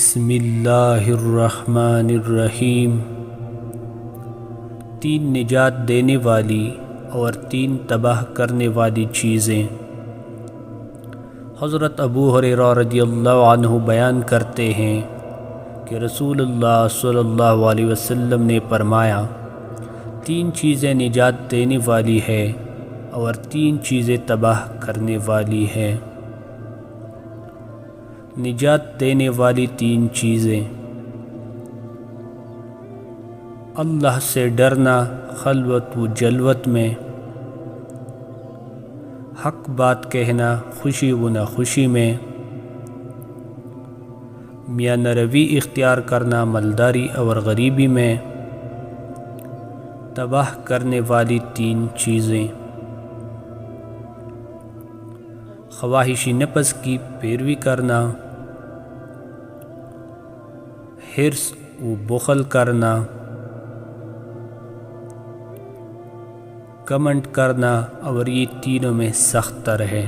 بسم اللہ الرحمن الرحیم۔ 3 نجات دینے والی اور 3 تباہ کرنے والی چیزیں۔ حضرت ابو ہریرہ رضی اللہ عنہ بیان کرتے ہیں کہ رسول اللہ صلی اللہ علیہ وسلم نے فرمایا 3 چیزیں نجات دینے والی ہے اور 3 چیزیں تباہ کرنے والی ہے۔ نجات دینے والی 3 چیزیں: اللہ سے ڈرنا خلوت و جلوت میں، حق بات کہنا خوشی و ناخوشی میں، میانہ روی اختیار کرنا مالداری اور غریبی میں۔ تباہ کرنے والی 3 چیزیں: خواہش نفس کی پیروی کرنا، حرص و بخل کرنا، کمنٹ کرنا، اور یہ تینوں میں سخت تر ہے۔